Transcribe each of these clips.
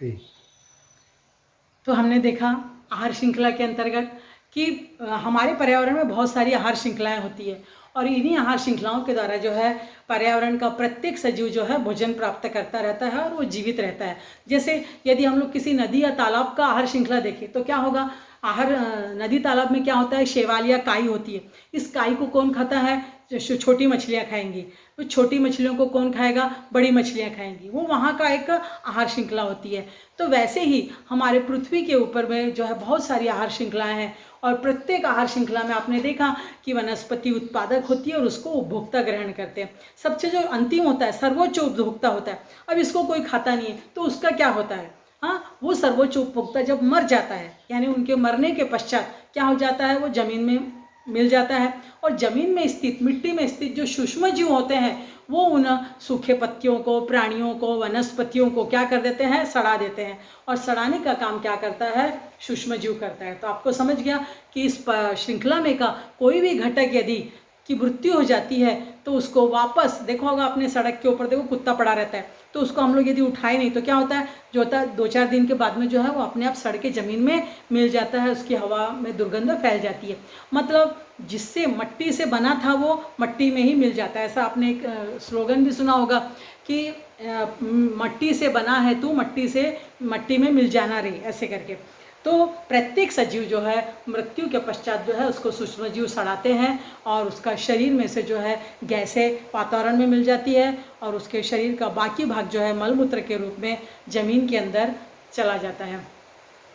जी। तो हमने देखा आहार श्रृंखला के अंतर्गत कि हमारे पर्यावरण में बहुत सारी आहार श्रृंखलाएं होती है और इन्हीं आहार श्रृंखलाओं के द्वारा जो है पर्यावरण का प्रत्येक सजीव जो है भोजन प्राप्त करता रहता है और वो जीवित रहता है। जैसे यदि हम लोग किसी नदी या तालाब का आहार श्रृंखला देखें तो क्या होगा, आहार नदी तालाब में क्या होता है, शैवाल या काई होती है। इस काई को कौन खाता है, जो छोटी मछलियाँ खाएंगी। तो छोटी मछलियों को कौन खाएगा, बड़ी मछलियाँ खाएंगी। वो वहाँ का एक आहार श्रृंखला होती है। तो वैसे ही हमारे पृथ्वी के ऊपर में जो है बहुत सारी आहार श्रृंखलाएं हैं और प्रत्येक आहार श्रृंखला में आपने देखा कि वनस्पति उत्पादक होती है और उसको उपभोक्ता ग्रहण करते हैं। सबसे जो अंतिम होता है, सर्वोच्च उपभोक्ता होता है। अब इसको कोई खाता नहीं है तो उसका क्या होता है, हाँ, वो सर्वोच्च उपभोक्ता जब मर जाता है, यानी उनके मरने के पश्चात क्या हो जाता है, वो जमीन में मिल जाता है और जमीन में स्थित, मिट्टी में स्थित जो सूक्ष्म जीव होते हैं वो उन सूखे पत्तियों को, प्राणियों को, वनस्पतियों को क्या कर देते हैं, सड़ा देते हैं। और सड़ाने का काम क्या करता है, सूक्ष्म जीव करता है। तो आपको समझ गया कि इस श्रृंखला में का कोई भी घटक यदि की मृत्यु हो जाती है तो उसको वापस, देखो होगा अपने सड़क के ऊपर देखो कुत्ता पड़ा रहता है, तो उसको हम लोग यदि उठाए नहीं तो क्या होता है, जो होता है 2-4 दिन के बाद में जो है वो अपने आप सड़ के ज़मीन में मिल जाता है, उसकी हवा में दुर्गंध फैल जाती है। मतलब जिससे मट्टी से बना था वो मट्टी में ही मिल जाता है। ऐसा आपने एक स्लोगन भी सुना होगा कि मट्टी से बना है तू, मट्टी से मट्टी में मिल जाना रे, ऐसे करके। तो प्रत्येक सजीव जो है मृत्यु के पश्चात जो है उसको सूक्ष्म जीव सड़ाते हैं और उसका शरीर में से जो है गैसें वातावरण में मिल जाती है और उसके शरीर का बाकी भाग जो है मलमूत्र के रूप में जमीन के अंदर चला जाता है।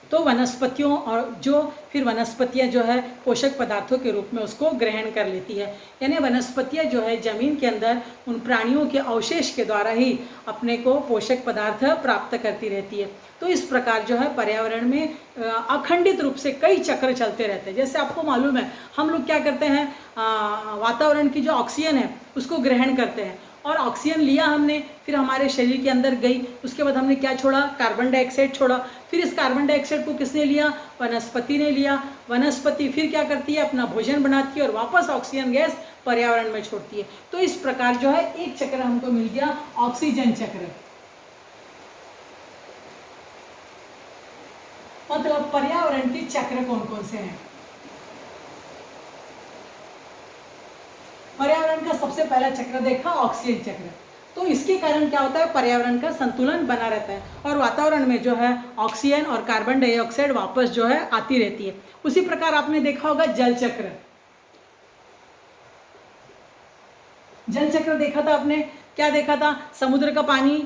तो वनस्पतियों और जो फिर वनस्पतियाँ जो है पोषक पदार्थों के रूप में उसको ग्रहण कर लेती है। यानी वनस्पतियाँ जो है ज़मीन के अंदर उन प्राणियों के अवशेष के द्वारा ही अपने को पोषक पदार्थ प्राप्त करती रहती है। तो इस प्रकार जो है पर्यावरण में अखंडित रूप से कई चक्र चलते रहते हैं। जैसे आपको मालूम है हम लोग क्या करते हैं, वातावरण की जो ऑक्सीजन है उसको ग्रहण करते हैं और ऑक्सीजन लिया हमने, फिर हमारे शरीर के अंदर गई, उसके बाद हमने क्या छोड़ा, कार्बन डाइऑक्साइड छोड़ा। फिर इस कार्बन डाइऑक्साइड को किसने लिया, वनस्पति ने लिया। वनस्पति फिर क्या करती है, अपना भोजन बनाती है और वापस ऑक्सीजन गैस पर्यावरण में छोड़ती है। तो इस प्रकार जो है एक चक्र हमको मिल गया, ऑक्सीजन चक्र। मतलब पर्यावरण के चक्र कौन कौन से हैं। पर्यावरण का सबसे पहला चक्र देखा, ऑक्सीजन चक्र। तो इसके कारण क्या होता है, पर्यावरण का संतुलन बना रहता है और वातावरण में जो है ऑक्सीजन और कार्बन डाइऑक्साइड वापस जो है आती रहती है। उसी प्रकार आपने देखा होगा जल चक्र। जल चक्र देखा था आपने, क्या देखा था, समुद्र का पानी,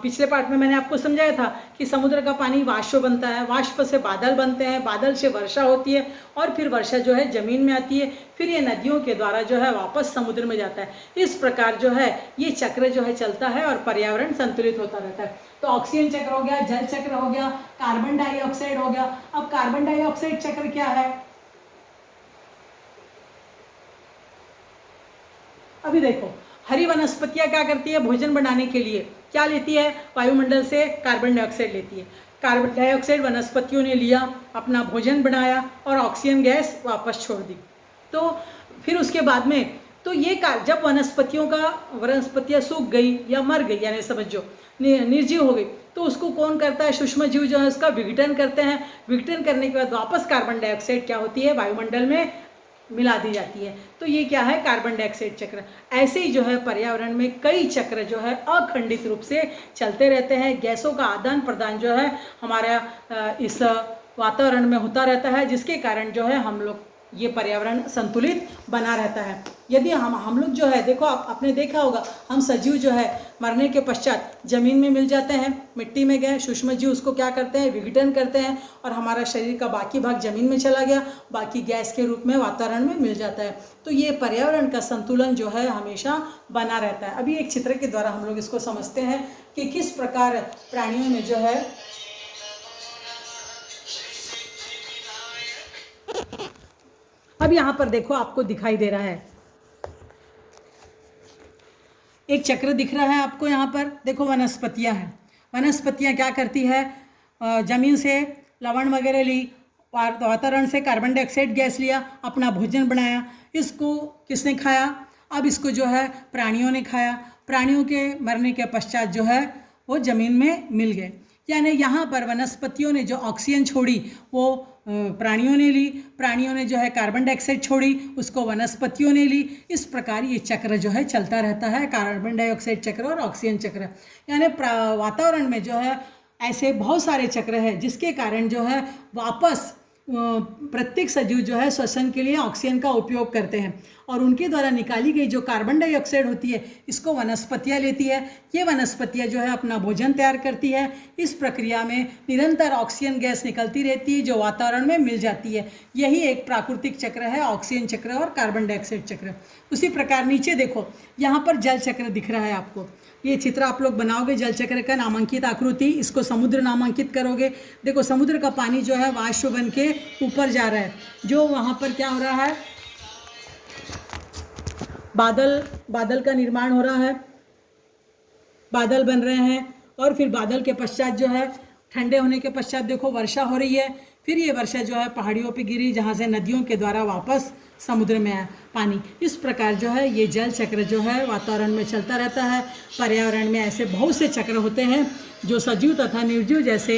पिछले पार्ट में मैंने आपको समझाया था कि समुद्र का पानी वाष्प बनता है, वाष्प से बादल बनते हैं, बादल से वर्षा होती है और फिर वर्षा जो है जमीन में आती है, फिर ये नदियों के द्वारा जो है वापस समुद्र में जाता है। इस प्रकार जो है ये चक्र जो है चलता है और पर्यावरण संतुलित होता रहता है। तो ऑक्सीजन चक्र हो गया, जल चक्र हो गया, कार्बन डाइऑक्साइड हो गया। अब कार्बन डाइऑक्साइड चक्र क्या है, अभी देखो हरी वनस्पतियां क्या करती है, भोजन बनाने के लिए क्या लेती है, वायुमंडल से कार्बन डाइऑक्साइड लेती है। कार्बन डाइऑक्साइड वनस्पतियों ने लिया, अपना भोजन बनाया और ऑक्सीजन गैस वापस छोड़ दी। तो फिर उसके बाद में तो ये जब वनस्पतियां सूख गई या मर गई, यानी समझो निर्जीव हो गई, तो उसको कौन करता है, सूक्ष्म जीव जो है उसका विघटन करते हैं। विघटन करने के बाद वापस कार्बन डाइऑक्साइड क्या होती है, वायुमंडल में मिला दी जाती है। तो ये क्या है, कार्बन डाइऑक्साइड चक्र। ऐसे ही जो है पर्यावरण में कई चक्र जो है अखंडित रूप से चलते रहते हैं। गैसों का आदान प्रदान जो है हमारा इस वातावरण में होता रहता है, जिसके कारण जो है हम लोग ये पर्यावरण संतुलित बना रहता है। यदि हम लोग जो है देखो, आपने देखा होगा हम सजीव जो है मरने के पश्चात जमीन में मिल जाते हैं, मिट्टी में गए, सूक्ष्म जीव उसको क्या करते हैं, विघटन करते हैं और हमारा शरीर का बाकी भाग जमीन में चला गया, बाकी गैस के रूप में वातावरण में मिल जाता है। तो ये पर्यावरण का संतुलन जो है हमेशा बना रहता है। अभी एक चित्र के द्वारा हम लोग इसको समझते हैं कि किस प्रकार प्राणियों में जो है, अब यहाँ पर देखो आपको दिखाई दे रहा है एक चक्र दिख रहा है आपको, यहाँ पर देखो वनस्पतियाँ हैं। वनस्पतियाँ क्या करती है, जमीन से लवण वगैरह ली, वातावरण से कार्बन डाइऑक्साइड गैस लिया, अपना भोजन बनाया। इसको किसने खाया, अब इसको जो है प्राणियों ने खाया। प्राणियों के मरने के पश्चात जो है वो जमीन में मिल गए। यानी यहाँ पर वनस्पतियों ने जो ऑक्सीजन छोड़ी वो प्राणियों ने ली, प्राणियों ने जो है कार्बन डाइऑक्साइड छोड़ी उसको वनस्पतियों ने ली। इस प्रकार ये चक्र जो है चलता रहता है, कार्बन डाइऑक्साइड चक्र और ऑक्सीजन चक्र। यानी वातावरण में जो है ऐसे बहुत सारे चक्र हैं जिसके कारण जो है वापस प्रत्येक सजीव जो है श्वसन के लिए ऑक्सीजन का उपयोग करते हैं और उनके द्वारा निकाली गई जो कार्बन डाइऑक्साइड होती है इसको वनस्पतियाँ लेती है। ये वनस्पतियाँ जो है अपना भोजन तैयार करती है। इस प्रक्रिया में निरंतर ऑक्सीजन गैस निकलती रहती है जो वातावरण में मिल जाती है। यही एक प्राकृतिक चक्र है, ऑक्सीजन चक्र और कार्बन डाइऑक्साइड चक्र। उसी प्रकार नीचे देखो, यहाँ पर जल चक्र दिख रहा है आपको। ये चित्र आप लोग बनाओगे जल चक्र का, नामांकित आकृति, इसको समुद्र नामांकित करोगे। देखो समुद्र का पानी जो है वाष्प बन के ऊपर जा रहा है, जो वहाँ पर क्या हो रहा है, बादल का निर्माण हो रहा है, बादल बन रहे हैं और फिर बादल के पश्चात जो है ठंडे होने के पश्चात देखो वर्षा हो रही है। फिर ये वर्षा जो है पहाड़ियों पे गिरी जहाँ से नदियों के द्वारा वापस समुद्र में आया पानी। इस प्रकार जो है ये जल चक्र जो है वातावरण में चलता रहता है। पर्यावरण में ऐसे बहुत से चक्र होते हैं जो सजीव तथा निर्जीव जैसे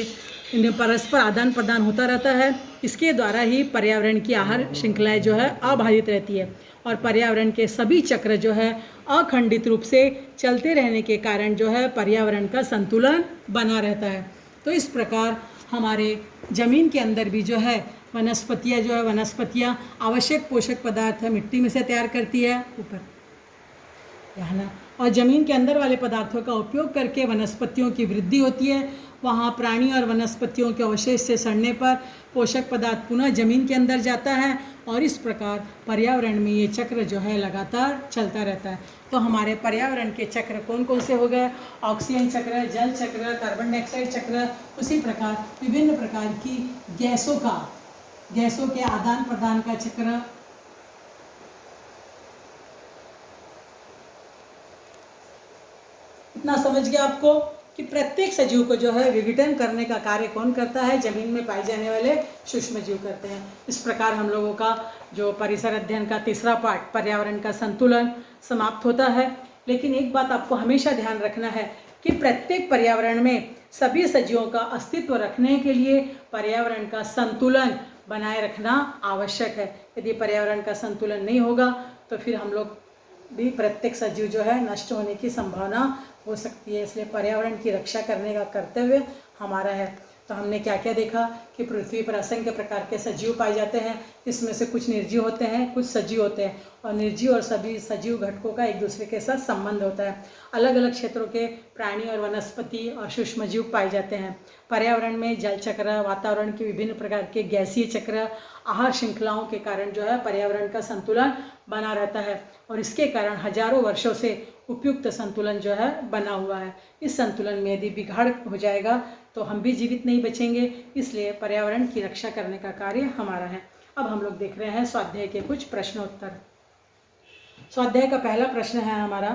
इनमें परस्पर आदान प्रदान होता रहता है। इसके द्वारा ही पर्यावरण की आहार श्रृंखलाएँ जो है अबाधित रहती है और पर्यावरण के सभी चक्र जो है अखंडित रूप से चलते रहने के कारण जो है पर्यावरण का संतुलन बना रहता है। तो इस प्रकार हमारे ज़मीन के अंदर भी जो है वनस्पतियाँ आवश्यक पोषक पदार्थ मिट्टी में से तैयार करती है ऊपर यहाँ ना, और ज़मीन के अंदर वाले पदार्थों का उपयोग करके वनस्पतियों की वृद्धि होती है। वहाँ प्राणी और वनस्पतियों के अवशेष से सड़ने पर पोषक पदार्थ पुनः जमीन के अंदर जाता है और इस प्रकार पर्यावरण में ये चक्र जो है लगातार चलता रहता है। तो हमारे पर्यावरण के चक्र कौन कौन से हो गए, ऑक्सीजन चक्र, जल चक्र, कार्बन डाइऑक्साइड चक्र। उसी प्रकार विभिन्न प्रकार की गैसों के आदान प्रदान का चक्र, इतना समझ गया आपको कि प्रत्येक सजीव को जो है विघटन करने का कार्य कौन करता है, जमीन में पाए जाने वाले सूक्ष्म जीव करते हैं। इस प्रकार हम लोगों का जो परिसर अध्ययन का तीसरा पार्ट पर्यावरण का संतुलन समाप्त होता है। लेकिन एक बात आपको हमेशा ध्यान रखना है कि प्रत्येक पर्यावरण में सभी सजीवों का अस्तित्व रखने के लिए पर्यावरण का संतुलन बनाए रखना आवश्यक है। यदि पर्यावरण का संतुलन नहीं होगा तो फिर हम लोग भी प्रत्येक सजीव जो है नष्ट होने की संभावना हो सकती है। इसलिए पर्यावरण की रक्षा करने का कर्तव्य हमारा है। तो हमने क्या क्या देखा कि पृथ्वी पर असंख्य प्रकार के सजीव पाए जाते हैं। इसमें से कुछ निर्जीव होते हैं, कुछ सजीव होते हैं और निर्जीव और सभी सजीव घटकों का एक दूसरे के साथ संबंध होता है। अलग अलग क्षेत्रों के प्राणी और वनस्पति और सूक्ष्म जीव पाए जाते हैं। पर्यावरण में जल चक्र, वातावरण के विभिन्न प्रकार के गैसीय चक्र, आहार श्रृंखलाओं के कारण जो है पर्यावरण का संतुलन बना रहता है और इसके कारण हजारों वर्षों से उपयुक्त संतुलन जो है बना हुआ है। इस संतुलन में यदि बिगाड़ हो जाएगा तो हम भी जीवित नहीं बचेंगे। इसलिए पर्यावरण की रक्षा करने का कार्य हमारा है। अब हम लोग देख रहे हैं स्वाध्याय के कुछ प्रश्नोत्तर। स्वाध्याय का पहला प्रश्न है हमारा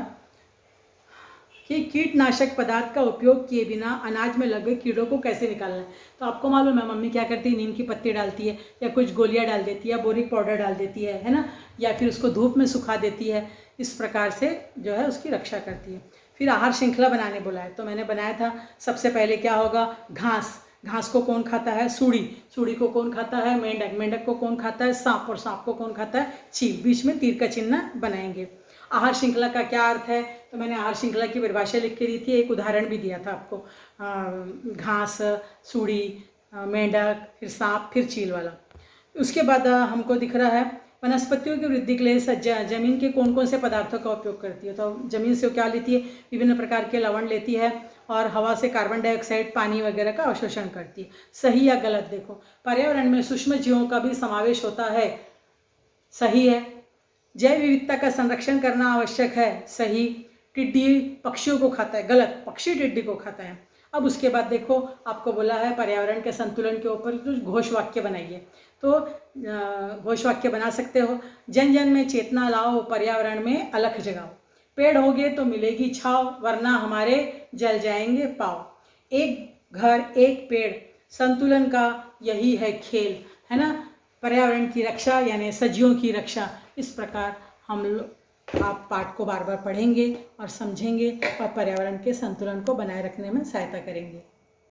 कि कीटनाशक पदार्थ का उपयोग किए बिना अनाज में लगे कीड़ों को कैसे निकालना है। तो आपको मालूम है मम्मी क्या करती है, नीम की पत्ती डालती है या कुछ गोलियां डाल देती है, बोरिक पाउडर डाल देती है ना, या फिर उसको धूप में सुखा देती है। इस प्रकार से जो है उसकी रक्षा करती है। फिर आहार श्रृंखला बनाने बोला है तो मैंने बनाया था। सबसे पहले क्या होगा, घास को कौन खाता है, सूड़ी को कौन खाता है, मेंढक को कौन खाता है, सांप और सांप को कौन खाता है, चील। बीच में तीर का चिन्ह बनाएंगे। आहार श्रृंखला का क्या अर्थ है, तो मैंने आहार श्रृंखला की परिभाषा लिख के दी थी, एक उदाहरण भी दिया था आपको। घास, सूड़ी, मेंढक, फिर सांप, फिर चील वाला। उसके बाद हमको दिख रहा है वनस्पतियों की वृद्धि के लिए जमीन के कौन कौन से पदार्थों का उपयोग करती है। तो जमीन से क्या लेती है, विभिन्न प्रकार के लवण लेती है और हवा से कार्बन डाइऑक्साइड, पानी वगैरह का अवशोषण करती है। सही या गलत देखो, पर्यावरण में सूक्ष्म जीवों का भी समावेश होता है, सही है। जैव विविधता का संरक्षण करना आवश्यक है, सही। टिड्डी पक्षियों को खाता है, गलत, पक्षी टिड्डी को खाता है। अब उसके बाद देखो आपको बोला है पर्यावरण के संतुलन के ऊपर कुछ घोष वाक्य बनाइए। तो घोष वाक्य बना सकते हो, जन जन में चेतना लाओ, पर्यावरण में अलख जगाओ। पेड़ होगे तो मिलेगी छाव, वरना हमारे जल जाएंगे पाव। एक घर एक पेड़, संतुलन का यही है खेल, है ना। पर्यावरण की रक्षा यानी सजीवों की रक्षा। इस प्रकार हम लोग आप पाठ को बार बार पढ़ेंगे और समझेंगे और पर्यावरण के संतुलन को बनाए रखने में सहायता करेंगे।